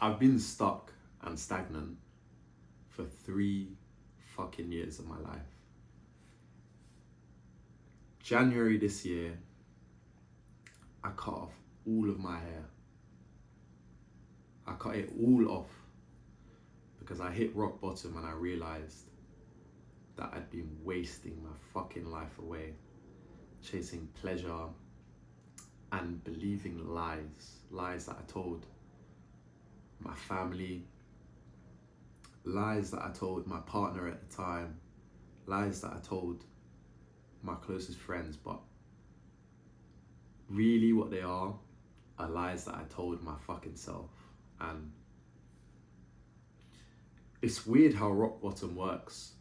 I've been stuck and stagnant for 3 fucking years of my life. January this year, I cut off all of my hair. I cut it all off because I hit rock bottom and I realized that I'd been wasting my fucking life away, chasing pleasure and believing lies that I told my family, lies that I told my partner at the time, lies that I told my closest friends, but really what they are lies that I told my fucking self. And it's weird how rock bottom works,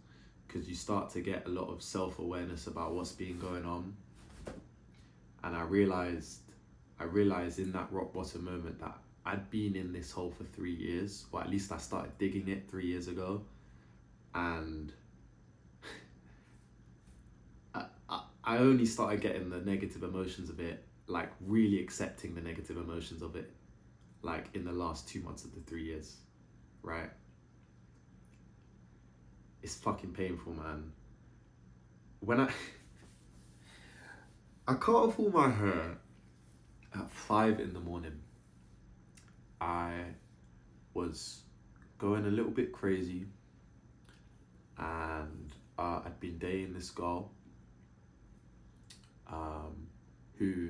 because you start to get a lot of self-awareness about what's been going on. And I realized in that rock bottom moment that I'd been in this hole for 3 years, or at least I started digging it 3 years ago. And I only started getting the negative emotions of it, like really accepting the negative emotions of it, like in the last 2 months of the 3 years, right? It's fucking painful, man. When I cut off all my hair at 5 in the morning, I was going a little bit crazy, and I'd been dating this girl who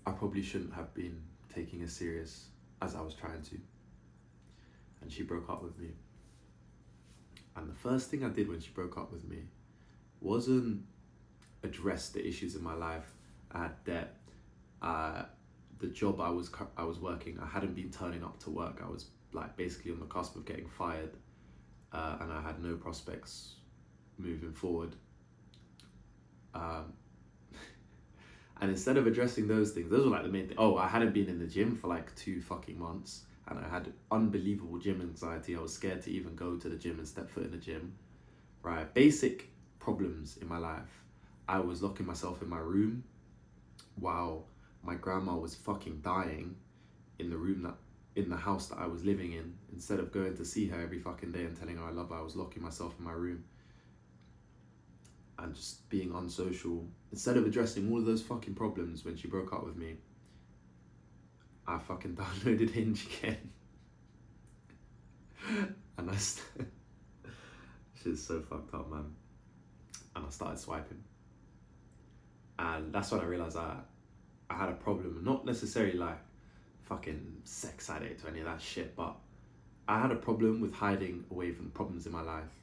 I probably shouldn't have been taking as serious as I was trying to, and she broke up with me. And the first thing I did when she broke up with me wasn't address the issues in my life. I had debt. The job I was working, I hadn't been turning up to work. I was like basically on the cusp of getting fired, and I had no prospects moving forward. And instead of addressing those things, those were like the main thing. Oh, I hadn't been in the gym for like 2 fucking months, and I had unbelievable gym anxiety. I was scared to even go to the gym and step foot in the gym, right? Basic problems in my life. I was locking myself in my room while my grandma was fucking dying in the house that I was living in. Instead of going to see her every fucking day and telling her I love her, I was locking myself in my room and just being unsocial. Instead of addressing all of those fucking problems when she broke up with me, I fucking downloaded Hinge again. And shit's so fucked up, man. And I started swiping. And that's when I realized I had a problem. Not necessarily like fucking sex addict or any of that shit, but I had a problem with hiding away from the problems in my life.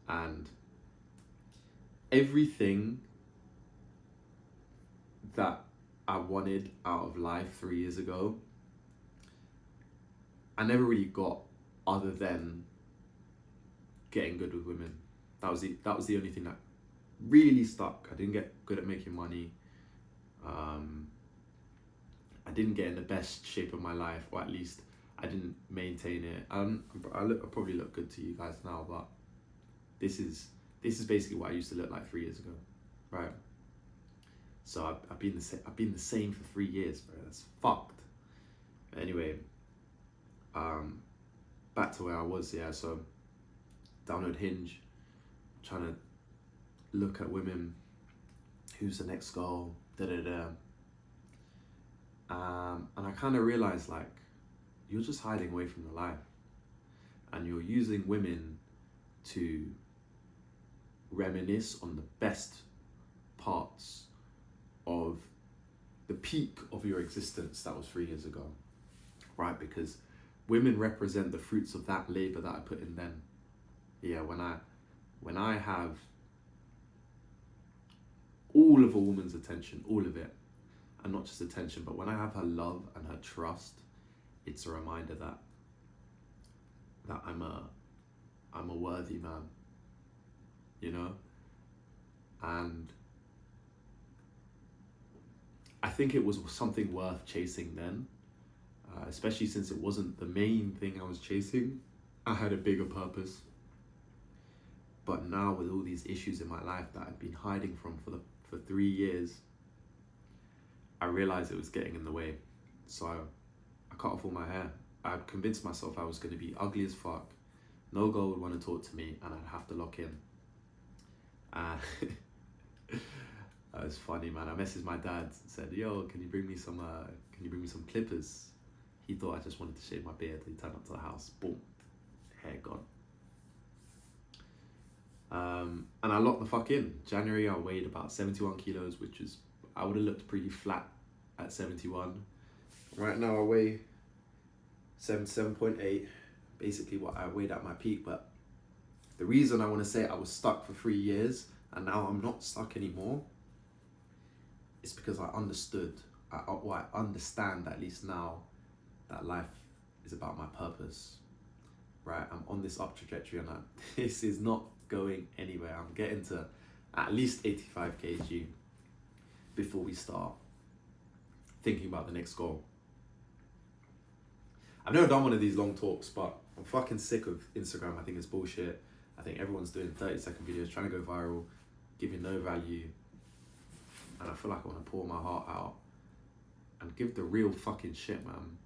And everything that I wanted out of life 3 years ago, I never really got, other than getting good with women. That was the only thing that really stuck. I didn't get good at making money. I didn't get in the best shape of my life, or at least I didn't maintain it. I probably look good to you guys now, but this is basically what I used to look like 3 years ago, right? So I've been the same for 3 years, bro. That's fucked. Anyway, back to where I was. Yeah, so download Hinge, trying to look at women. Who's the next girl? And I kind of realized, like, you're just hiding away from your life, and you're using women to reminisce on the best parts of the peak of your existence that was 3 years ago, right? Because women represent the fruits of that labor that I put in then. Yeah, when I have all of a woman's attention, all of it, and not just attention, but when I have her love and her trust, it's a reminder that I'm a worthy man, you know? And I think it was something worth chasing then, especially since it wasn't the main thing I was chasing. I had a bigger purpose. But now, with all these issues in my life that I've been hiding from for 3 years, I realized it was getting in the way. So I I cut off all my hair. I'd convinced myself I was going to be ugly as fuck. No girl would want to talk to me, and I'd have to lock in. And that was funny, man. I messaged my dad and said, "Yo, can you bring me some clippers?" He thought I just wanted to shave my beard. He turned up to the house, boom, hair gone. And I locked the fuck in. January, I weighed about 71 kilos, which is, I would have looked pretty flat at 71. Right now I weigh 77.8, basically what I weighed at my peak. But the reason I want to say I was stuck for 3 years and now I'm not stuck anymore is because I understood, I understand at least now, that life is about my purpose, right? I'm on this up trajectory and this is not going anywhere. I'm getting to at least 85 kg before we start thinking about the next goal. I've never done one of these long talks, but I'm fucking sick of Instagram. I think it's bullshit. I think everyone's doing 30-second videos, trying to go viral, giving no value. And I feel like I want to pour my heart out and give the real fucking shit, man.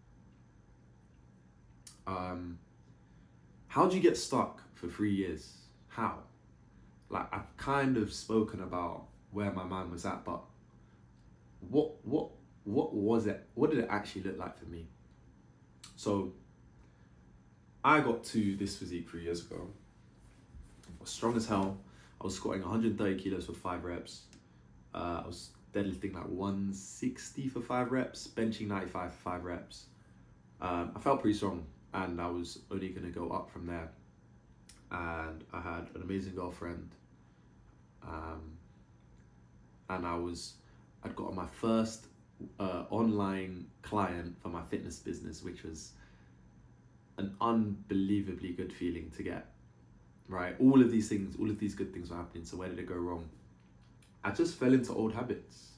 How do you get stuck for 3 years? How? Like, I've kind of spoken about where my mind was at, but what was it? What did it actually look like for me? So I got to this physique 3 years ago. I was strong as hell. I was squatting 130 kilos for 5 reps. I was deadlifting like 160 for 5 reps, benching 95 for 5 reps. I felt pretty strong, and I was only going to go up from there. And I had an amazing girlfriend. And I'd got my first online client for my fitness business, which was an unbelievably good feeling to get, right? All of these things, all of these good things were happening. So where did it go wrong? I just fell into old habits.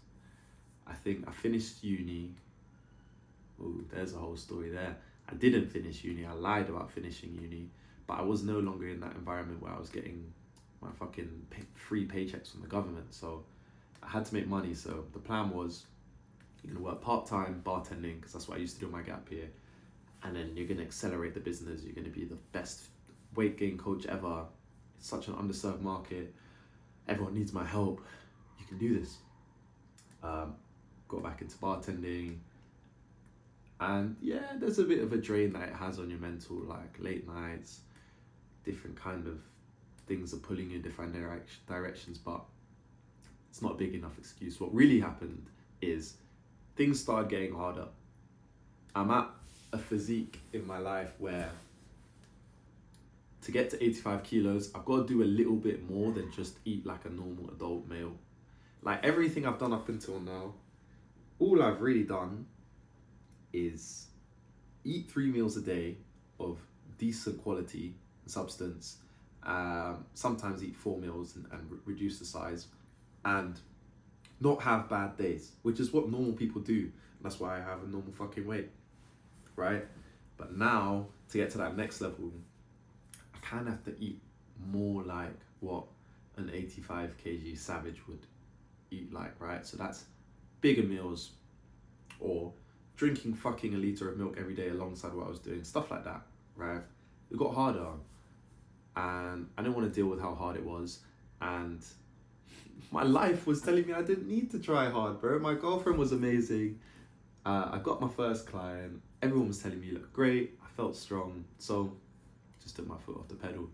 I think I finished uni. Oh, there's a whole story there. I didn't finish uni. I lied about finishing uni, but I was no longer in that environment where I was getting my fucking free paychecks from the government. So I had to make money. So the plan was, you're gonna work part-time bartending, because that's what I used to do in my gap year, and then you're gonna accelerate the business. You're gonna be the best weight gain coach ever. It's such an underserved market. Everyone needs my help. You can do this. Got back into bartending, and yeah, there's a bit of a drain that it has on your mental, like late nights, different kind of things are pulling you in different directions, but it's not a big enough excuse. What really happened is things started getting harder. I'm at a physique in my life where to get to 85 kilos, I've got to do a little bit more than just eat like a normal adult male. Like everything I've done up until now, all I've really done is eat 3 meals a day of decent quality substance, sometimes eat 4 meals and reduce the size, and not have bad days, which is what normal people do. And that's why I have a normal fucking weight, right? But now, to get to that next level, I kind of have to eat more like what an 85 kg savage would eat like, right? So that's bigger meals, or drinking fucking a litre of milk every day alongside what I was doing, stuff like that, right? It got harder, and I didn't want to deal with how hard it was, and my life was telling me I didn't need to try hard, bro. My girlfriend was amazing. I got my first client. Everyone was telling me you look great. I felt strong, so just took my foot off the pedal.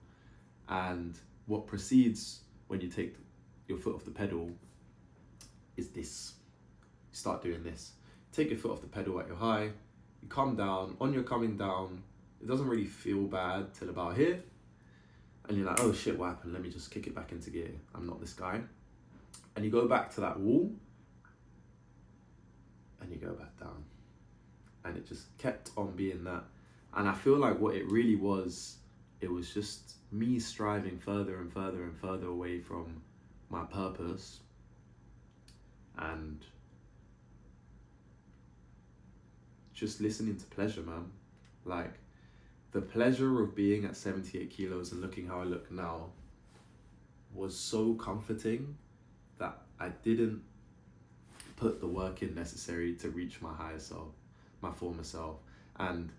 And what precedes when you take your foot off the pedal is this. You start doing this. Take your foot off the pedal at your high. You come down. On your coming down, it doesn't really feel bad till about here. And you're like, oh shit, what happened? Let me just kick it back into gear. I'm not this guy. And you go back to that wall, and you go back down. And it just kept on being that. And I feel like what it really was, it was just me striving further and further and further away from my purpose, and just listening to pleasure, man. Like, the pleasure of being at 78 kilos and looking how I look now was so comforting that I didn't put the work in necessary to reach my higher self, my former self. And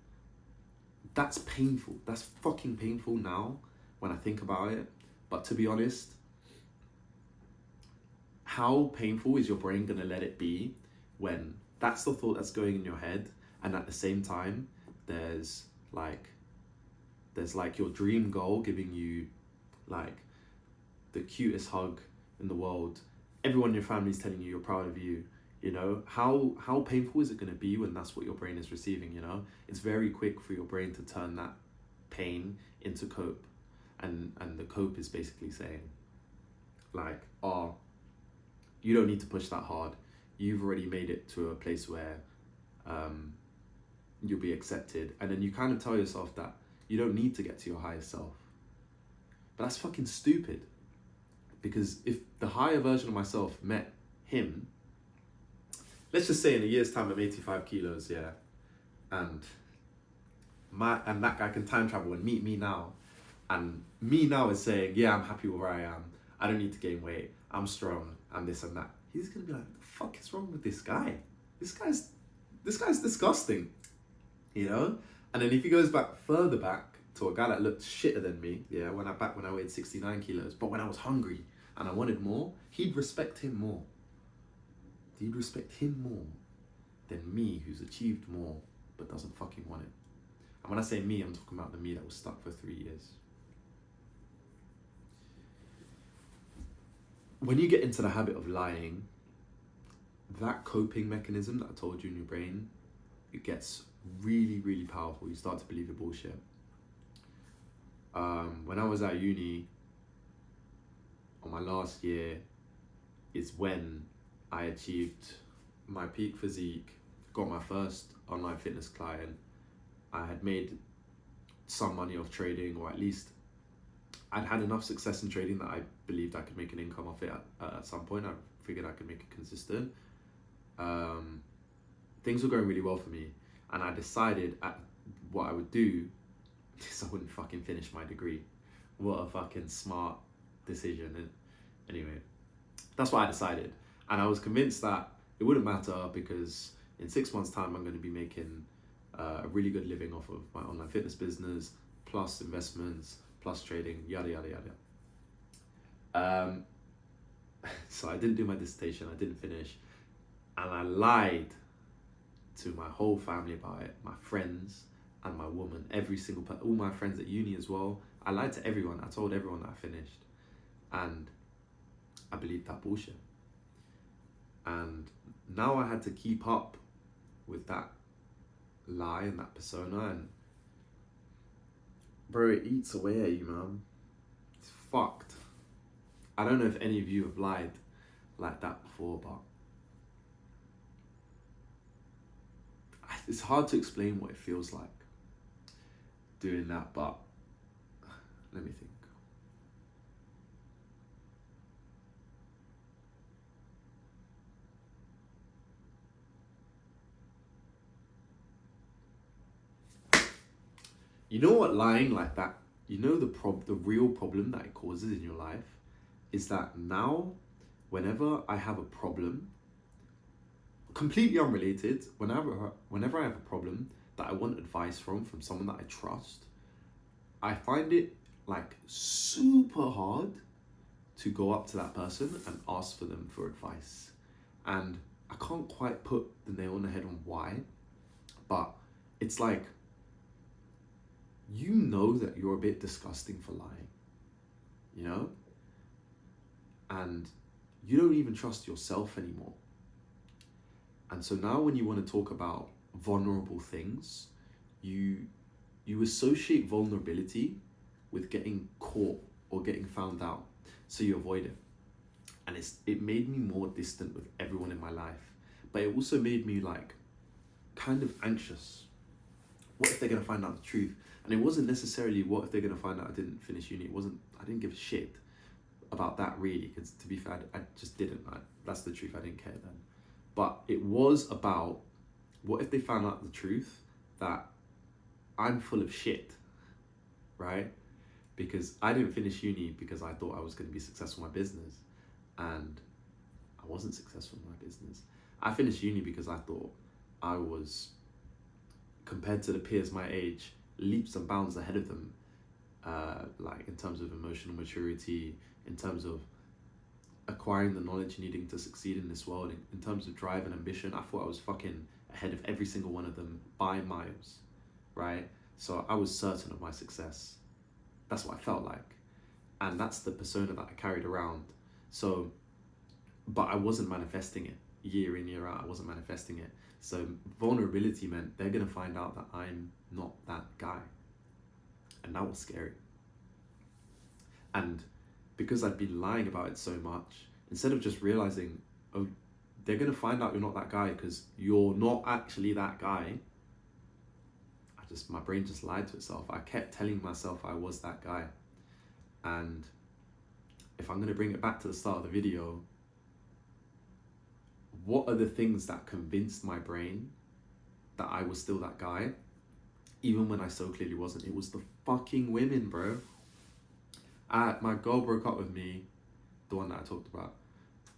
that's painful. That's fucking painful now when I think about it. But to be honest, how painful is your brain gonna let it be when that's the thought that's going in your head, and at the same time there's like your dream goal giving you like the cutest hug in the world, everyone in your family's telling you you're proud of you, you know, how painful is it going to be when that's what your brain is receiving, you know? It's very quick for your brain to turn that pain into cope, and the cope is basically saying like, oh, you don't need to push that hard, you've already made it to a place where you'll be accepted, and then you kind of tell yourself that you don't need to get to your highest self. But that's fucking stupid, because if the higher version of myself met him, let's just say in a year's time I'm 85 kilos, yeah, and that guy can time travel and meet me now, and me now is saying, yeah, I'm happy with where I am, I don't need to gain weight, I'm strong, and this and that. He's gonna be like, the fuck is wrong with this guy? This guy's disgusting, you know? And then if he goes back further back to a guy that looked shitter than me, yeah, when I weighed 69 kilos, but when I was hungry and I wanted more, he'd respect him more. He'd respect him more than me, who's achieved more but doesn't fucking want it. And when I say me, I'm talking about the me that was stuck for 3 years. When you get into the habit of lying, that coping mechanism that I told you in your brain, it gets really, really powerful. You start to believe the bullshit. When I was at uni, on my last year, is when I achieved my peak physique, got my first online fitness client. I had made some money off trading, or at least I'd had enough success in trading that I believed I could make an income off it at some point. I figured I could make it consistent. Things were going really well for me, and I decided what I would do is I wouldn't fucking finish my degree. What a fucking smart decision. And anyway, that's what I decided, and I was convinced that it wouldn't matter, because in 6 months' time I'm going to be making a really good living off of my online fitness business, plus investments, plus trading, yada yada yada. So I didn't do my dissertation, I didn't finish, and I lied to my whole family about it, my friends and my woman, all my friends at uni as well. I lied to everyone. I told everyone that I finished, and I believed that bullshit. And now I had to keep up with that lie and that persona, and bro, it eats away at you, man. It's fucked. I don't know if any of you have lied like that before, but it's hard to explain what it feels like doing that, but let me think. You know what lying like that, you know the real problem that it causes in your life is that now, whenever I have a problem, completely unrelated, whenever I have a problem that I want advice from someone that I trust, I find it like super hard to go up to that person and ask for them for advice. And I can't quite put the nail on the head on why, but it's like, you know that you're a bit disgusting for lying, you know? And you don't even trust yourself anymore. And so now when you want to talk about vulnerable things, you associate vulnerability with getting caught or getting found out, so you avoid it. And it made me more distant with everyone in my life, but it also made me like kind of anxious. What if they're gonna find out the truth? And it wasn't necessarily what if they're gonna find out I didn't finish uni. I didn't give a shit about that really, because to be fair, I just didn't. That's the truth, I didn't care then. But it was about, what if they found out the truth that I'm full of shit, right? Because I didn't finish uni because I thought I was going to be successful in my business, and I wasn't successful in my business. I finished uni because I thought I was compared to the peers my age, leaps and bounds ahead of them, like in terms of emotional maturity, in terms of acquiring the knowledge needing to succeed in this world, in terms of drive and ambition. I thought I was fucking ahead of every single one of them by miles, right? So I was certain of my success. That's what I felt like. And that's the persona that I carried around. So, but I wasn't manifesting it year in, year out. I wasn't manifesting it. So vulnerability meant they're going to find out that I'm not that guy. And that was scary. And because I'd been lying about it so much, instead of just realizing, oh, they're going to find out you're not that guy because you're not actually that guy, my brain just lied to itself. I kept telling myself I was that guy. And if I'm going to bring it back to the start of the video, what are the things that convinced my brain that I was still that guy, even when I so clearly wasn't? It was the fucking women, bro. My girl broke up with me, the one that I talked about.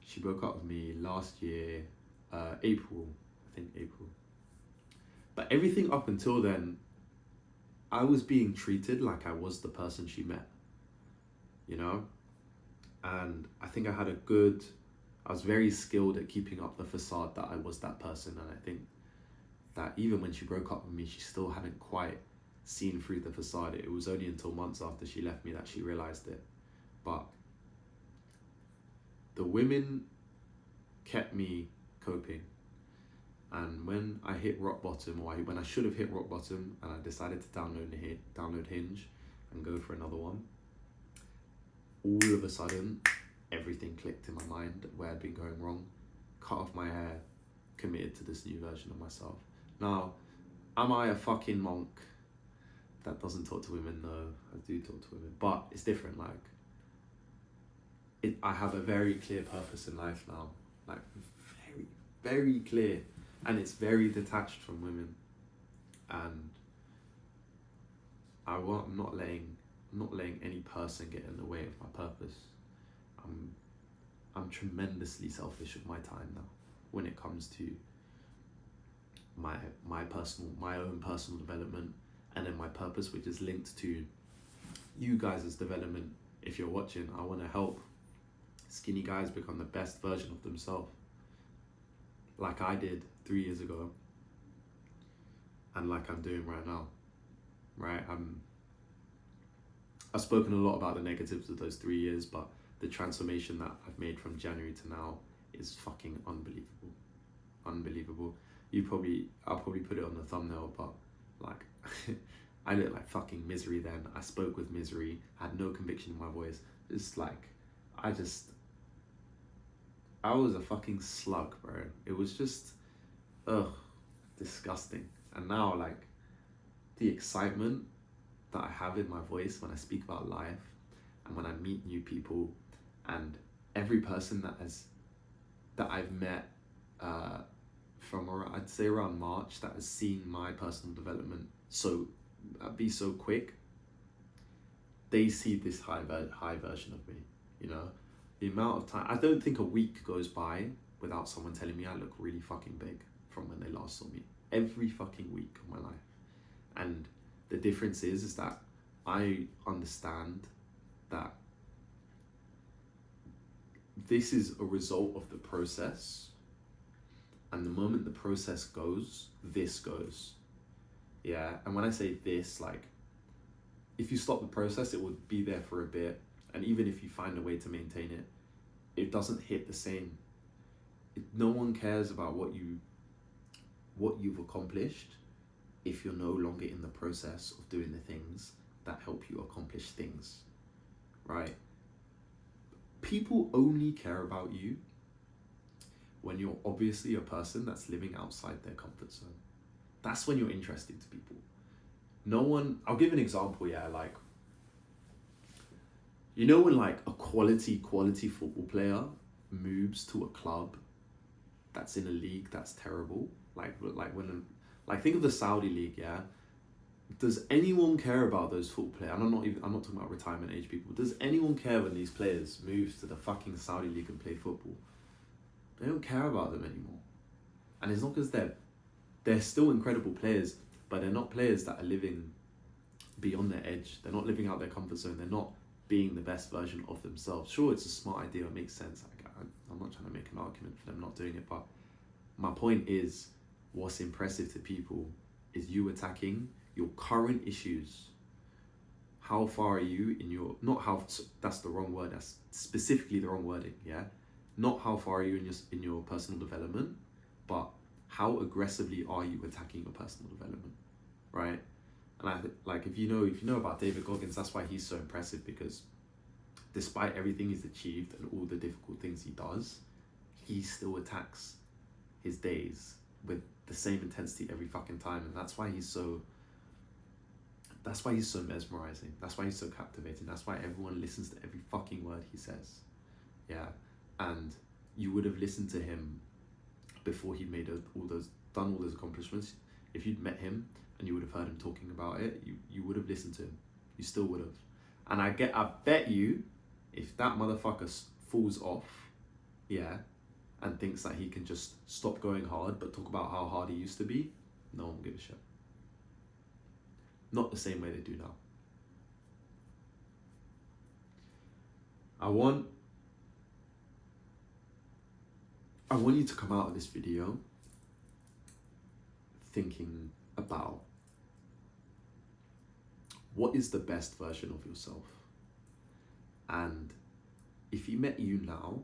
She broke up with me last year, April. But everything up until then, I was being treated like I was the person she met, you know? And I think I was very skilled at keeping up the facade that I was that person. And I think that even when she broke up with me, she still hadn't quite seen through the facade. It was only until months after she left me that she realized it. But the women kept me coping. And when I hit rock bottom, or when I should have hit rock bottom, and I decided to download Hinge and go for another one, all of a sudden, everything clicked in my mind where I'd been going wrong. Cut off my hair, committed to this new version of myself. Now, am I a fucking monk that doesn't talk to women? No, I do talk to women, but it's different. Like, I have a very clear purpose in life now, like very, very clear. And it's very detached from women, and I'm not letting any person get in the way of my purpose. I'm tremendously selfish with my time now when it comes to my own personal development, and then my purpose, which is linked to you guys' development. If you're watching, I want to help skinny guys become the best version of themselves, like I did 3 years ago, and like I'm doing right now, right? I've spoken a lot about the negatives of those 3 years, but the transformation that I've made from January to now is fucking unbelievable. I'll probably put it on the thumbnail, but like, I look like fucking Misery then. I spoke with Misery, I had no conviction in my voice. It's like, I was a fucking slug, bro. It was just, disgusting. And now, like, the excitement that I have in my voice when I speak about life and when I meet new people, and every person that I've met from around, I'd say around March, that has seen my personal development be so quick, they see this high version of me, you know? The amount of time, I don't think a week goes by without someone telling me I look really fucking big from when they last saw me. Every fucking week of my life. And the difference is that I understand that this is a result of the process, and the moment the process goes, this goes. Yeah, and when I say this, like, if you stop the process, it would be there for a bit, and even if you find a way to maintain it, it doesn't hit the same. No one cares about what you've accomplished if you're no longer in the process of doing the things that help you accomplish things, right? People only care about you when you're obviously a person that's living outside their comfort zone. That's when you're interesting to people. No one, I'll give an example, yeah, like, you know when like a quality football player moves to a club that's in a league that's terrible, like think of the Saudi league, yeah? Does anyone care about those football players? I'm not talking about retirement age people. Does anyone care when these players move to the fucking Saudi league and play football? They don't care about them anymore. And it's not because they're still incredible players. but they're not players that are living beyond their edge. They're not living out their comfort zone. They're not being the best version of themselves. Sure, it's a smart idea, it makes sense. I'm not trying to make an argument for them not doing it, but my point is, what's impressive to people is you attacking your current issues. How far are you in your, not how, that's the wrong word, that's specifically the wrong wording, yeah? Not how far are you in your personal development, but how aggressively are you attacking your personal development, right? And if you know about David Goggins, that's why he's so impressive, because despite everything he's achieved and all the difficult things he does, he still attacks his days with the same intensity every fucking time. And that's why he's so mesmerizing. That's why he's so captivating. That's why everyone listens to every fucking word he says. Yeah. And you would have listened to him before he made done all those accomplishments. If you'd met him and you would have heard him talking about it, you would have listened to him. You still would have. And I bet you, if that motherfucker falls off, yeah, and thinks that he can just stop going hard but talk about how hard he used to be, no one will give a shit. Not the same way they do now. I want you to come out of this video thinking about what is the best version of yourself. And if he met you now,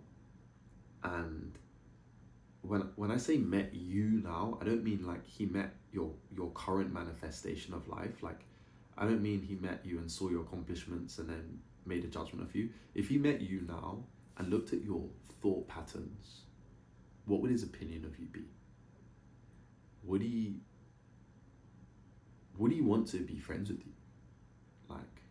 and when I say met you now, I don't mean like he met your current manifestation of life. Like, I don't mean he met you and saw your accomplishments and then made a judgment of you. If he met you now and looked at your thought patterns, what would his opinion of you be? Would he want to be friends with you? Like,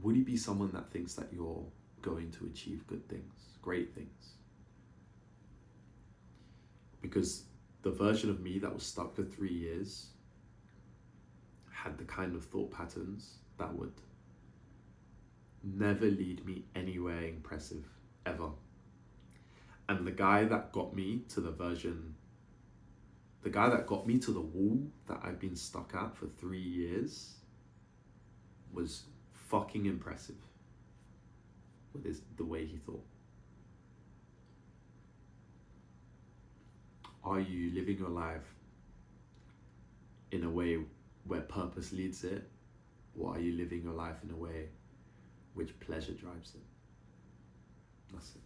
would he be someone that thinks that you're going to achieve good things, great things? Because the version of me that was stuck for 3 years had the kind of thought patterns that would never lead me anywhere impressive, ever. And the guy that got me to the wall that I've been stuck at for 3 years was fucking impressive with the way he thought. Are you living your life in a way where purpose leads it, or are you living your life in a way which pleasure drives it? That's it.